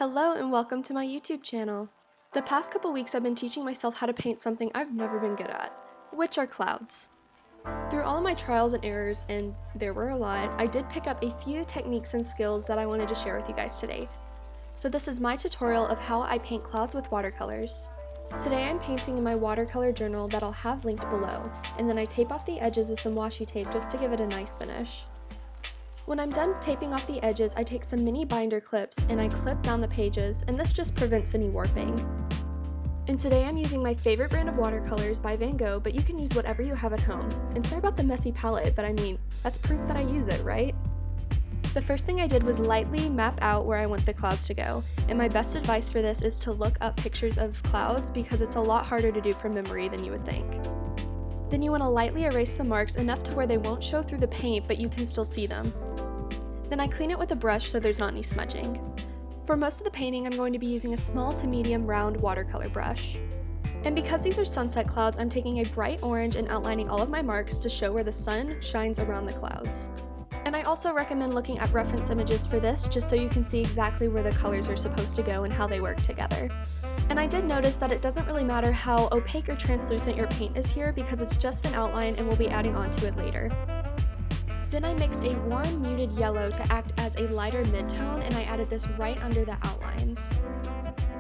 Hello and welcome to my YouTube channel. The past couple weeks I've been teaching myself how to paint something I've never been good at, which are clouds. Through all of my trials and errors, and there were a lot, I did pick up a few techniques and skills that I wanted to share with you guys today. So this is my tutorial of how I paint clouds with watercolors. Today I'm painting in my watercolor journal that I'll have linked below, and then I tape off the edges with some washi tape just to give it a nice finish. When I'm done taping off the edges, I take some mini binder clips and I clip down the pages, and this just prevents any warping. And today I'm using my favorite brand of watercolors by Van Gogh, but you can use whatever you have at home. And sorry about the messy palette, but I mean, that's proof that I use it, right? The first thing I did was lightly map out where I want the clouds to go, and my best advice for this is to look up pictures of clouds because it's a lot harder to do from memory than you would think. Then you want to lightly erase the marks enough to where they won't show through the paint, but you can still see them. Then I clean it with a brush so there's not any smudging. For most of the painting, I'm going to be using a small to medium round watercolor brush. And because these are sunset clouds, I'm taking a bright orange and outlining all of my marks to show where the sun shines around the clouds. And I also recommend looking at reference images for this just so you can see exactly where the colors are supposed to go and how they work together. And I did notice that it doesn't really matter how opaque or translucent your paint is here because it's just an outline and we'll be adding onto it later. Then I mixed a warm muted yellow to act as a lighter mid-tone, and I added this right under the outlines.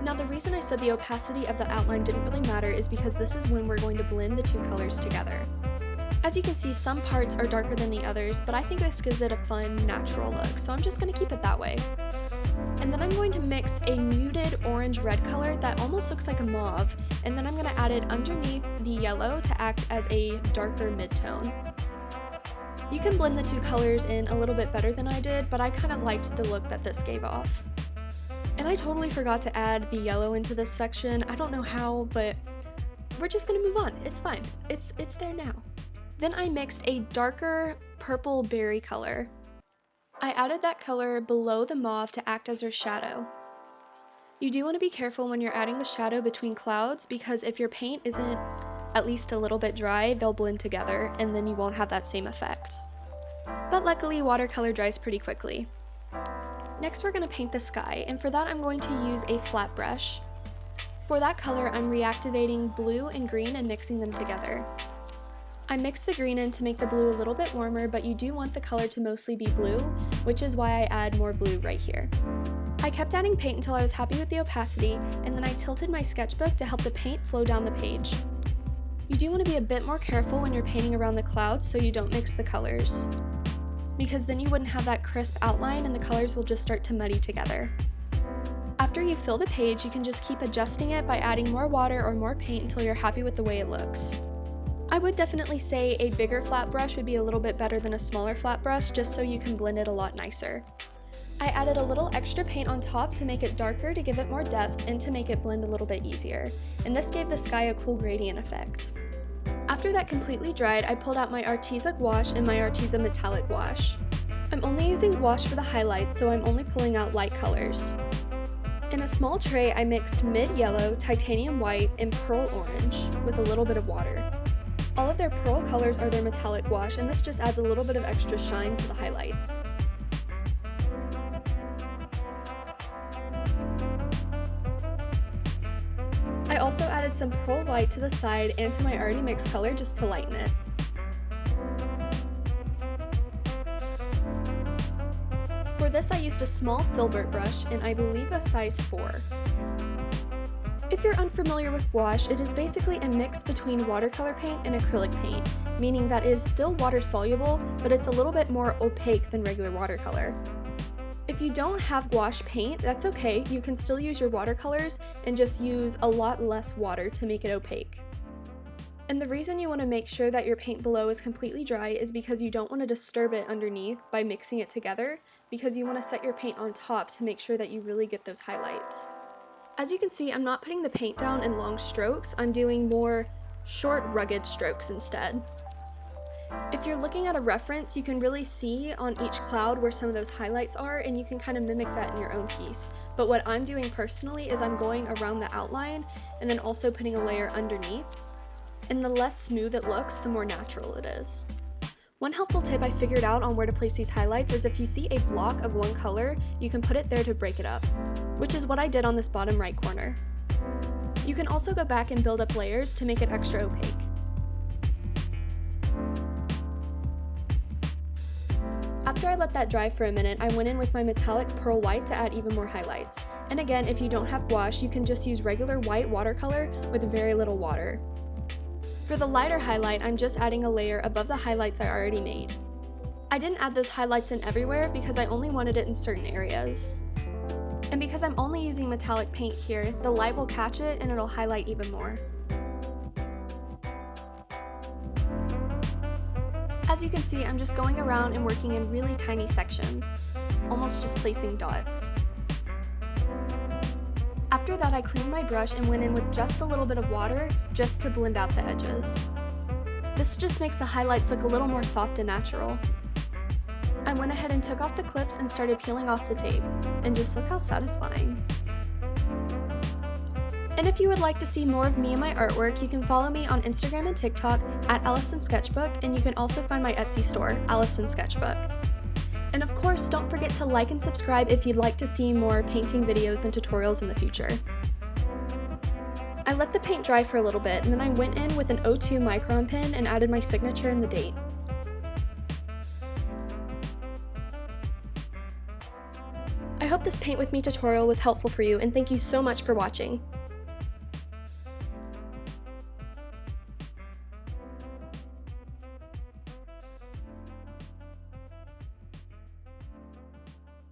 Now the reason I said the opacity of the outline didn't really matter is because this is when we're going to blend the two colors together. As you can see, some parts are darker than the others, but I think this gives it a fun, natural look, so I'm just going to keep it that way. And then I'm going to mix a muted orange-red color that almost looks like a mauve, and then I'm going to add it underneath the yellow to act as a darker mid-tone. You can blend the two colors in a little bit better than I did, but I kind of liked the look that this gave off. And I totally forgot to add the yellow into this section. I don't know how, but we're just gonna move on. It's fine. It's there now. Then I mixed a darker purple berry color. I added that color below the mauve to act as her shadow. You do want to be careful when you're adding the shadow between clouds because if your paint isn't at least a little bit dry, they'll blend together and then you won't have that same effect. But luckily, watercolor dries pretty quickly. Next we're going to paint the sky, and for that I'm going to use a flat brush. For that color, I'm reactivating blue and green and mixing them together. I mixed the green in to make the blue a little bit warmer, but you do want the color to mostly be blue, which is why I add more blue right here. I kept adding paint until I was happy with the opacity, and then I tilted my sketchbook to help the paint flow down the page. You do want to be a bit more careful when you're painting around the clouds so you don't mix the colors, because then you wouldn't have that crisp outline and the colors will just start to muddy together. After you fill the page, you can just keep adjusting it by adding more water or more paint until you're happy with the way it looks. I would definitely say a bigger flat brush would be a little bit better than a smaller flat brush just so you can blend it a lot nicer. I added a little extra paint on top to make it darker to give it more depth and to make it blend a little bit easier, and this gave the sky a cool gradient effect. After that completely dried, I pulled out my Arteza Gouache and my Arteza Metallic Gouache. I'm only using gouache for the highlights, so I'm only pulling out light colors. In a small tray, I mixed mid-yellow, titanium white, and pearl orange with a little bit of water. All of their pearl colors are their metallic gouache, and this just adds a little bit of extra shine to the highlights. I also added some pearl white to the side and to my already mixed color just to lighten it. For this I used a small filbert brush and I believe a size 4. If you're unfamiliar with gouache, it is basically a mix between watercolor paint and acrylic paint, meaning that it is still water soluble, but it's a little bit more opaque than regular watercolor. If you don't have gouache paint, that's okay, you can still use your watercolors and just use a lot less water to make it opaque. And the reason you want to make sure that your paint below is completely dry is because you don't want to disturb it underneath by mixing it together, because you want to set your paint on top to make sure that you really get those highlights. As you can see, I'm not putting the paint down in long strokes, I'm doing more short, rugged strokes instead. If you're looking at a reference, you can really see on each cloud where some of those highlights are, and you can kind of mimic that in your own piece. But what I'm doing personally is I'm going around the outline and then also putting a layer underneath. And the less smooth it looks, the more natural it is. One helpful tip I figured out on where to place these highlights is if you see a block of one color, you can put it there to break it up, which is what I did on this bottom right corner. You can also go back and build up layers to make it extra opaque. After I let that dry for a minute, I went in with my metallic pearl white to add even more highlights. And again, if you don't have gouache, you can just use regular white watercolor with very little water. For the lighter highlight, I'm just adding a layer above the highlights I already made. I didn't add those highlights in everywhere because I only wanted it in certain areas. And because I'm only using metallic paint here, the light will catch it and it'll highlight even more. As you can see, I'm just going around and working in really tiny sections, almost just placing dots. After that, I cleaned my brush and went in with just a little bit of water, just to blend out the edges. This just makes the highlights look a little more soft and natural. I went ahead and took off the clips and started peeling off the tape, and just look how satisfying. And if you would like to see more of me and my artwork, you can follow me on Instagram and TikTok at Allisonssketchbook, and you can also find my Etsy store, Allisonssketchbook. And of course, don't forget to like and subscribe if you'd like to see more painting videos and tutorials in the future. I let the paint dry for a little bit, and then I went in with an 02 micron pen and added my signature and the date. I hope this Paint With Me tutorial was helpful for you, and thank you so much for watching.